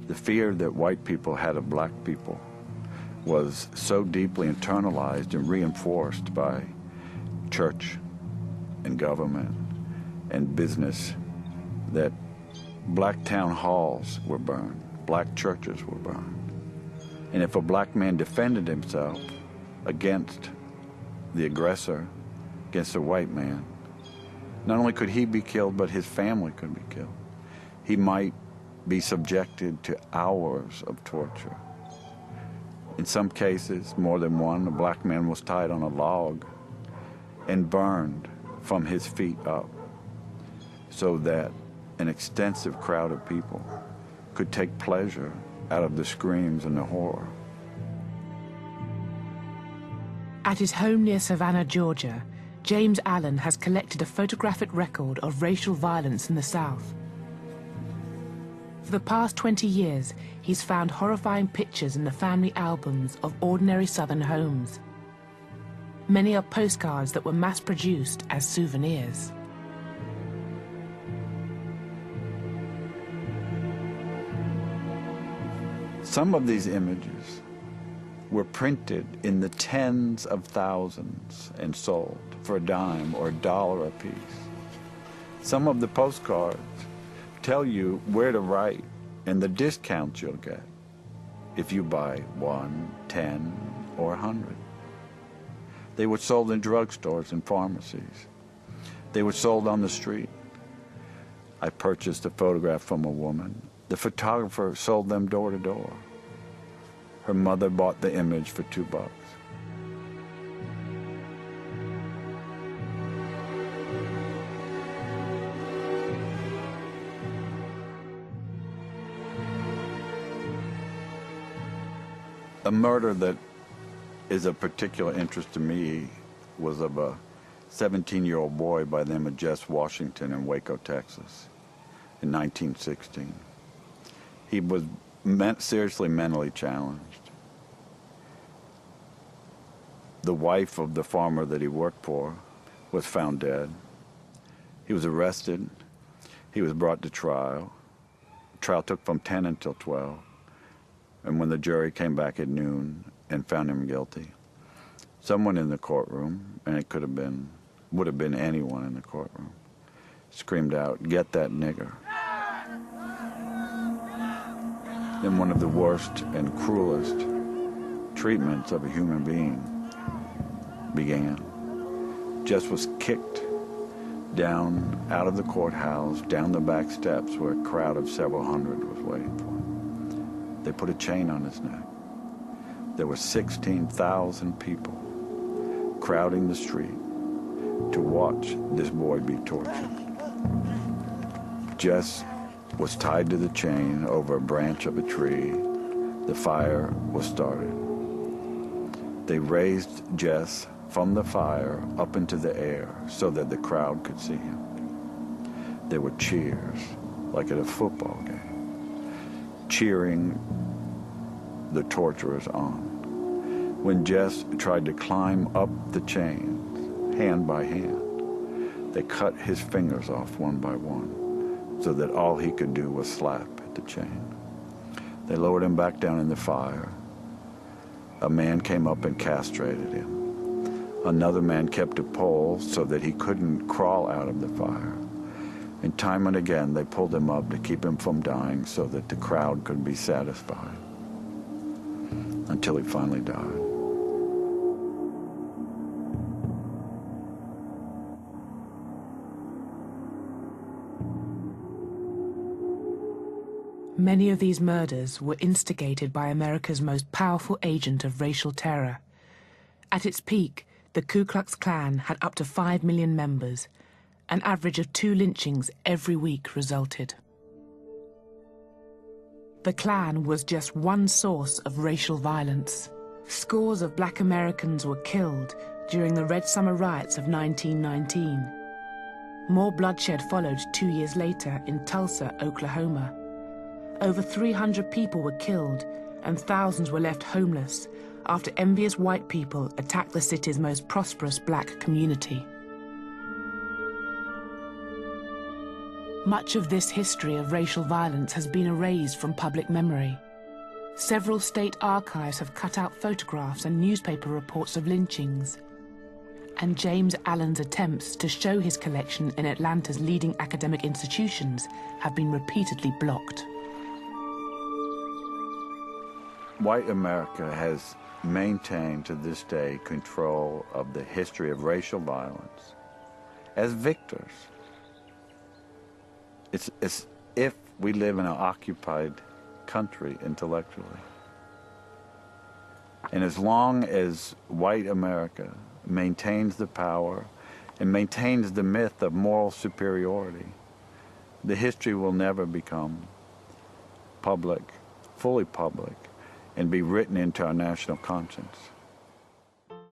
The fear that white people had of black people was so deeply internalized and reinforced by church and government and business that black town halls were burned, black churches were burned. And if a black man defended himself against the aggressor, against a white man, not only could he be killed, but his family could be killed. He might be subjected to hours of torture. In some cases, more than one, a black man was tied on a log and burned from his feet up so that an extensive crowd of people could take pleasure out of the screams and the horror. At his home near Savannah, Georgia, James Allen has collected a photographic record of racial violence in the South. For the past 20 years, he's found horrifying pictures in the family albums of ordinary Southern homes. Many are postcards that were mass-produced as souvenirs. Some of these images were printed in the tens of thousands and sold for a dime or $1 a piece. Some of the postcards tell you where to write and the discounts you'll get if you buy 1, 10, or 100. They were sold in drugstores and pharmacies. They were sold on the street. I purchased a photograph from a woman. The photographer sold them door to door. Her mother bought the image for $2. A murder that is of particular interest to me was of a 17-year-old boy by the name of Jess Washington in Waco, Texas, in 1916. He was seriously mentally challenged. The wife of the farmer that he worked for was found dead. He was arrested. He was brought to trial. The trial took from 10 until 12. And when the jury came back at noon and found him guilty, someone in the courtroom, and it would have been anyone in the courtroom, screamed out, "Get that nigger." Then one of the worst and cruelest treatments of a human being began. Jess was kicked down out of the courthouse, down the back steps where a crowd of several hundred was waiting for him. They put a chain on his neck. There were 16,000 people crowding the street to watch this boy be tortured. Jess was tied to the chain over a branch of a tree. The fire was started. They raised Jess from the fire up into the air so that the crowd could see him. There were cheers, like at a football game, cheering the torturers on. When Jess tried to climb up the chains, hand by hand, they cut his fingers off one by one so that all he could do was slap at the chain. They lowered him back down in the fire. A man came up and castrated him. Another man kept a pole so that he couldn't crawl out of the fire. And time and again, they pulled him up to keep him from dying so that the crowd could be satisfied, until he finally died. Many of these murders were instigated by America's most powerful agent of racial terror. At its peak, the Ku Klux Klan had up to 5 million members. An average of 2 lynchings every week resulted. The Klan was just one source of racial violence. Scores of black Americans were killed during the Red Summer riots of 1919. More bloodshed followed 2 years later in Tulsa, Oklahoma. Over 300 people were killed and thousands were left homeless after envious white people attacked the city's most prosperous black community. Much of this history of racial violence has been erased from public memory. Several state archives have cut out photographs and newspaper reports of lynchings. And James Allen's attempts to show his collection in Atlanta's leading academic institutions have been repeatedly blocked. White America has maintained to this day control of the history of racial violence as victors. It's as if we live in an occupied country intellectually. And as long as white America maintains the power and maintains the myth of moral superiority, the history will never become public, fully public, and be written into our national conscience.